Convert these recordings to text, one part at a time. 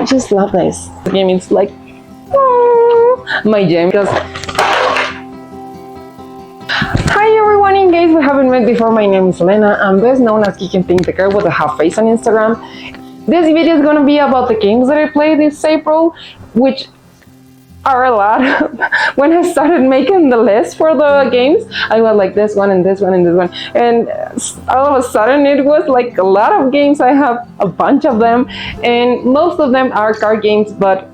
just love this. The game is like my jam because hi everyone, in case we haven't met before, my name is Elena. I'm best known as Geek and Pink, the girl with a half face on Instagram. This video is gonna be about the games that I played this April, which are a lot. When I started making the list for the games, I was like this one and this one and this one, and all of a sudden it was like a lot of games. I have a bunch of them, and most of them are card games, but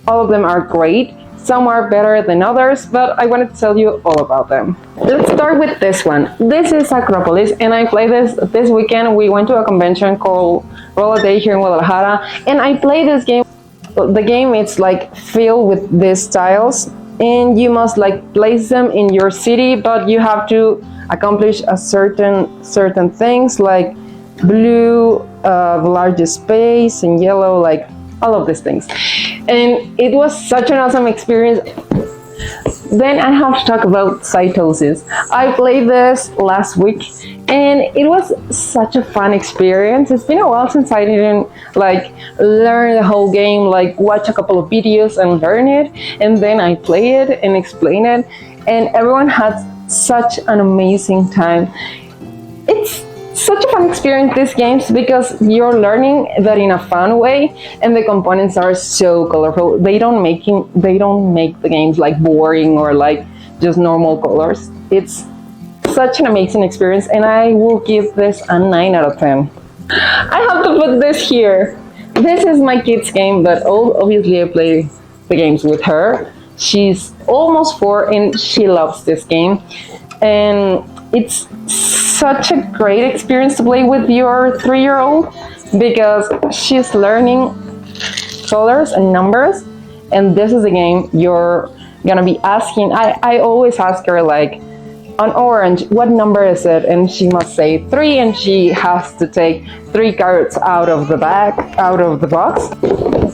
all of them are great. Some are better than others, but I wanted to tell you all about them. Let's start with this one. This is Acropolis, and I played this weekend. We went to a convention called Roller Day here in Guadalajara, and I played this game. The game is like filled with these tiles, and you must like place them in your city, but you have to accomplish a certain things like blue, the largest space, and yellow, like all of these things. And it was such an awesome experience. Then I have to talk about Cytosis. I played this last week, and it was such a fun experience. It's been a while since I didn't like learn the whole game, like watch a couple of videos and learn it, and then I play it and explain it, and everyone had such an amazing time. It's such a fun experience, these games, because you're learning that in a fun way, and the components are so colorful. They don't make the games like boring or like just normal colors. It's such an amazing experience, and I will give this a 9 out of 10. I have to put this here. This is my kid's game, but obviously I play the games with her. She's almost 4 and she loves this game, and it's such a great experience to play with your 3-year-old because she's learning colors and numbers, and this is a game you're gonna be asking. I always ask her, like, on orange, what number is it? And she must say 3, and she has to take 3 cards out of the box.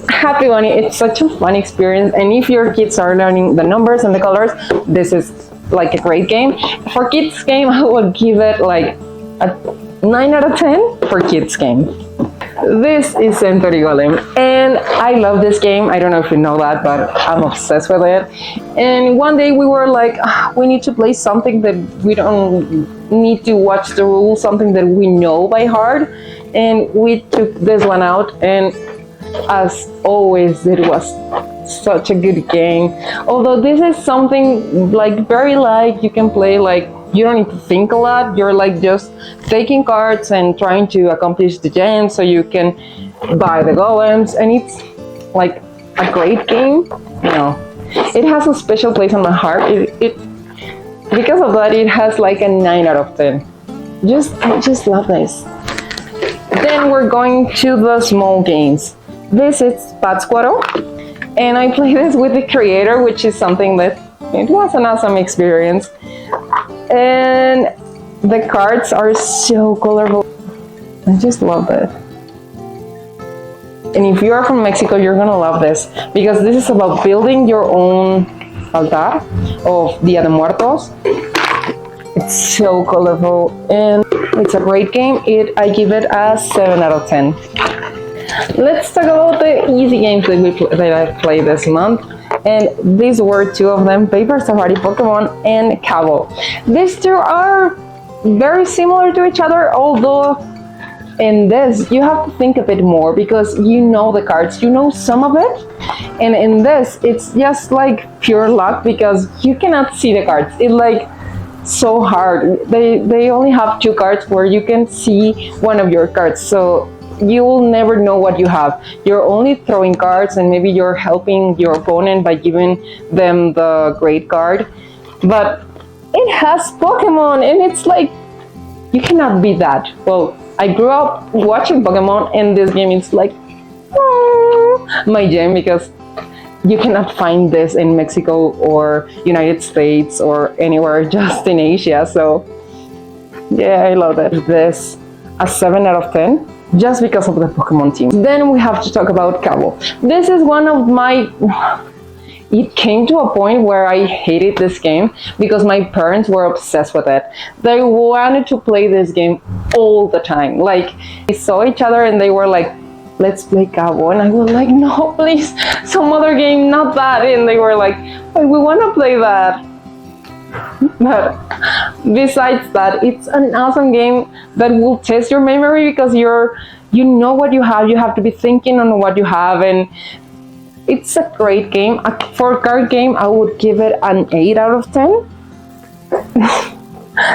Happy Bunny, it's such a fun experience, and if your kids are learning the numbers and the colors, this is like a great game. For kids game, I would give it like a 9 out of 10 for kids game. This is Century Golem, and I love this game. I don't know if you know that, but I'm obsessed with it. And one day we were like, we need to play something that we don't need to watch the rules, something that we know by heart. And we took this one out, and as always, it was such a good game. Although this is something like very light, you can play like you don't need to think a lot. You're like just taking cards and trying to accomplish the gems so you can buy the golems, and it's like a great game. You know, it has a special place on my heart. It because of that, it has like a 9 out of 10. I just love this. Then we're going to the small games. This is Pátzcuaro, and I play this with the creator, which is something that it was an awesome experience. And the cards are so colorful. I just love it. And if you are from Mexico, you're gonna love this, because this is about building your own altar of Dia de Muertos. It's so colorful, and it's a great game. I give it a 7 out of 10. Let's talk about the easy games that I played this month, and these were 2 of them: Paper Safari Pokemon and Cabo. These 2 are very similar to each other, although in this you have to think a bit more because you know the cards, you know some of it, and in this it's just like pure luck because you cannot see the cards. It's like so hard. They only have 2 cards where you can see one of your cards, so you will never know what you have. You're only throwing cards, and maybe you're helping your opponent by giving them the great card, but it has Pokemon, and it's like you cannot beat that. Well, I grew up watching Pokemon, and this game is like my jam because you cannot find this in Mexico or United States or anywhere, just in Asia. So yeah, I love it. This a 7 out of 10. Just because of the Pokemon team. Then we have to talk about Cabo. This is one of my... It came to a point where I hated this game because my parents were obsessed with it. They wanted to play this game all the time. Like, they saw each other and they were like, let's play Cabo. And I was like, no, please, some other game, not that. And they were like, but we want to play that. But besides that, it's an awesome game that will test your memory because you know what you have to be thinking on what you have, and it's a great game. For a card game, I would give it an 8 out of 10.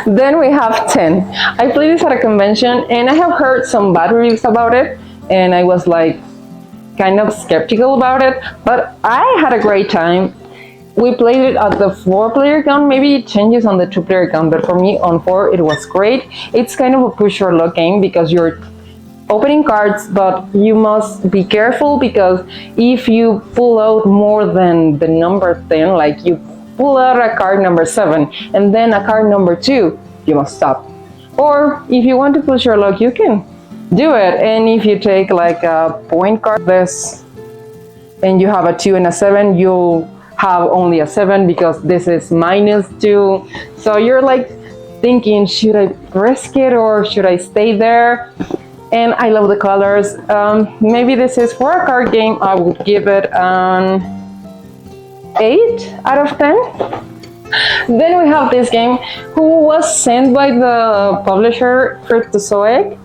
Then we have 10. I played this at a convention and I have heard some bad reviews about it, and I was like kind of skeptical about it, but I had a great time. We played it at the 4-player count. Maybe it changes on the 2-player count, but for me on 4 it was great. It's kind of a push or luck game because you're opening cards, but you must be careful because if you pull out more than the number 10, like you pull out a card number 7 and then a card number 2, you must stop. Or if you want to push your luck, you can do it. And if you take like a point card, this, and you have a 2 and a 7, you'll have only a 7 because this is -2. So you're like thinking, should I risk it or should I stay there? And I love the colors. Maybe this is for a card game. I would give it an 8 out of 10. Then we have this game who was sent by the publisher trhought,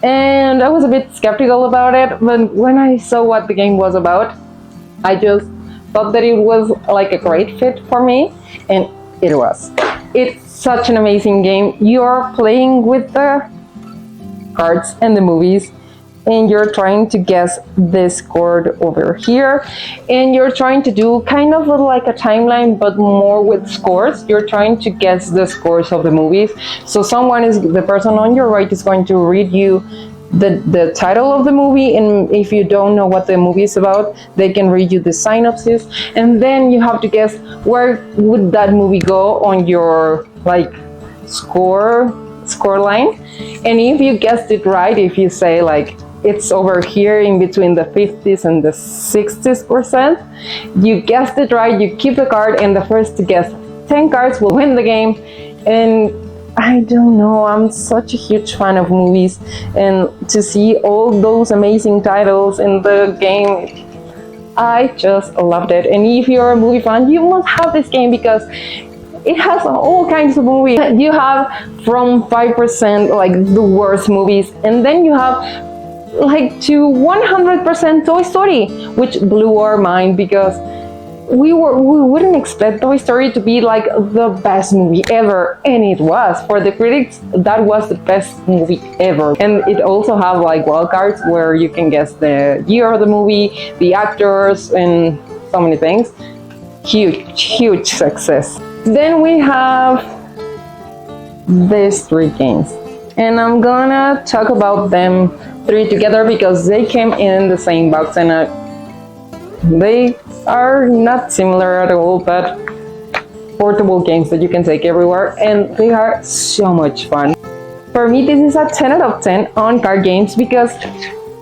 and I was a bit skeptical about it, but when I saw what the game was about, I just thought that it was like a great fit for me, and it was. It's such an amazing game. You're playing with the cards and the movies, and you're trying to guess this chord over here, and you're trying to do kind of like a timeline but more with scores. You're trying to guess the scores of the movies. So the person on your right is going to read you the title of the movie, and if you don't know what the movie is about, they can read you the synopsis, and then you have to guess where would that movie go on your like score line. And if you guessed it right, if you say like it's over here in between the 50s and the 60s%, you guessed it right, you keep the card, and the first to guess 10 cards will win the game. And I don't know, I'm such a huge fan of movies, and to see all those amazing titles in the game, I just loved it. And if you're a movie fan, you must have this game because it has all kinds of movies. You have from 5% like the worst movies, and then you have like to 100% Toy Story, which blew our mind because we wouldn't expect Toy Story to be like the best movie ever, and it was. For the critics, that was the best movie ever. And it also have like wildcards where you can guess the year of the movie, the actors, and so many things. Huge success. Then we have these 3 games, and I'm gonna talk about them 3 together because they came in the same box, and they are not similar at all, but portable games that you can take everywhere, and they are so much fun. For me, this is a 10 out of 10 on card games because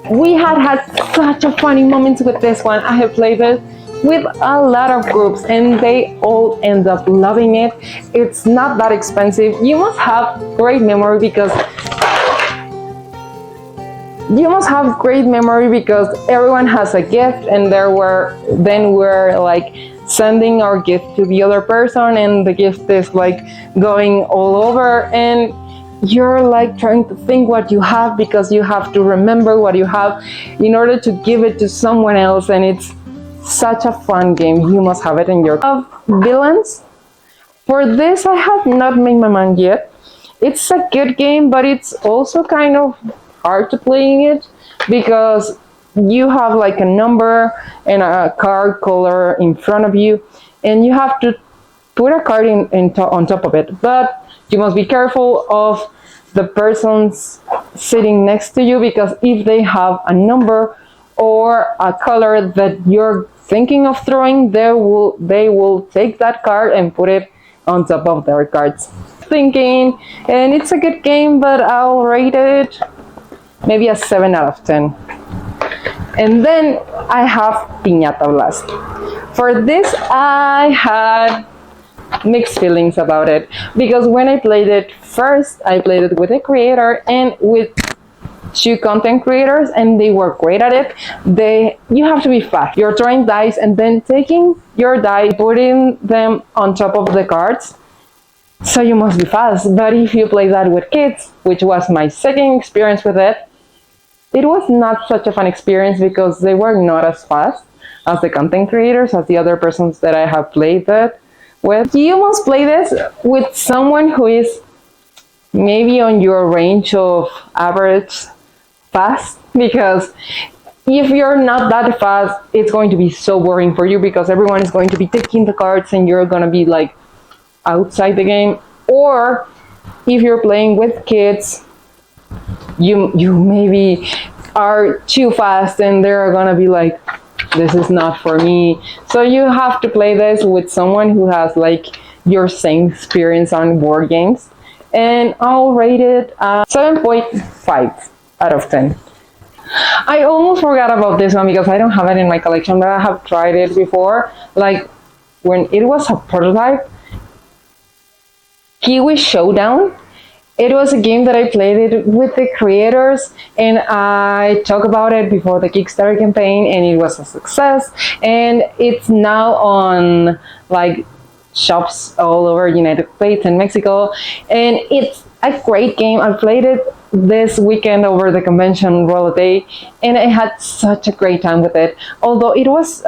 we had such a funny moments with this one. I have played it with a lot of groups and they all end up loving it. It's not that expensive. You must have great memory because everyone has a gift, and we're like sending our gift to the other person, and the gift is like going all over, and you're like trying to think what you have because you have to remember what you have in order to give it to someone else, and it's such a fun game. You must have it in your villains. For this, I have not made my mind yet. It's a good game, but it's also kind of hard to playing it because you have like a number and a card color in front of you, and you have to put a card on top of it, but you must be careful of the persons sitting next to you because if they have a number or a color that you're thinking of throwing, they will take that card and put it on top of their cards. Thinking, and it's a good game, but I'll rate it maybe a 7 out of 10. And then I have Piñata Blast. For this, I had mixed feelings about it because when I played it first, I played it with the creator and with two content creators, and they were great at it. You have to be fast. You're throwing dice and then taking your die, putting them on top of the cards. So you must be fast. But if you play that with kids, which was my second experience with it, it was not such a fun experience because they were not as fast as the content creators, as the other persons that I have played that with. You must play this with someone who is maybe on your range of average fast, because if you're not that fast, it's going to be so boring for you because everyone is going to be taking the cards and you're going to be like outside the game. Or if you're playing with kids, you maybe are too fast and they're gonna be like, this is not for me. So you have to play this with someone who has like your same experience on board games. And I'll rate it 7.5 out of 10. I almost forgot about this one because I don't have it in my collection, but I have tried it before, like when it was a prototype, Kiwi Showdown. It was a game that I played it with the creators, and I talked about it before the Kickstarter campaign, and it was a success. And it's now on like shops all over United States and Mexico, and it's a great game. I played it this weekend over the convention roller day, and I had such a great time with it. Although it was,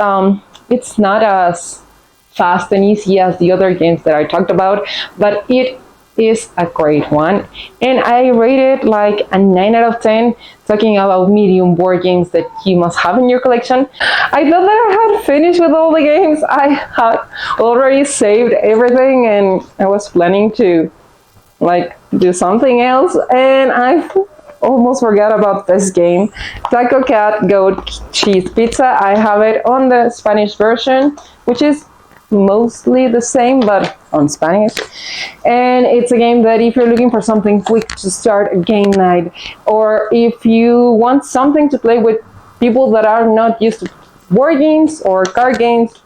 it's not as fast and easy as the other games that I talked about, but it is a great one, and I rate it like a 9 out of 10, talking about medium board games that you must have in your collection. I thought that I had finished with all the games. I had already saved everything, and I was planning to like do something else, and I almost forgot about this game, Taco Cat Goat Cheese Pizza. I have it on the Spanish version, which is mostly the same but on Spanish, and it's a game that if you're looking for something quick to start a game night, or if you want something to play with people that are not used to board games or card games,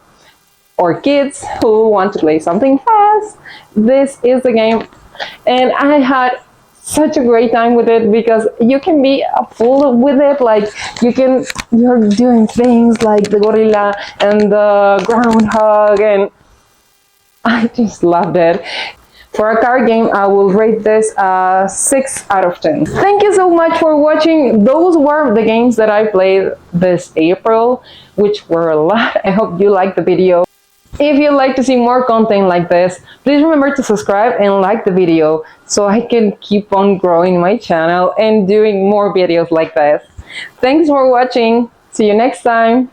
or kids who want to play something fast, this is the game. And I had such a great time with it because you can be a fool with it. Like you're doing things like the gorilla and the groundhog, and I just loved it. For a card game, I will rate this 6 out of 10. Thank you so much for watching. Those were the games that I played this April, which were a lot. I hope you liked the video. If you'd like to see more content like this, please remember to subscribe and like the video so I can keep on growing my channel and doing more videos like this. Thanks for watching. See you next time.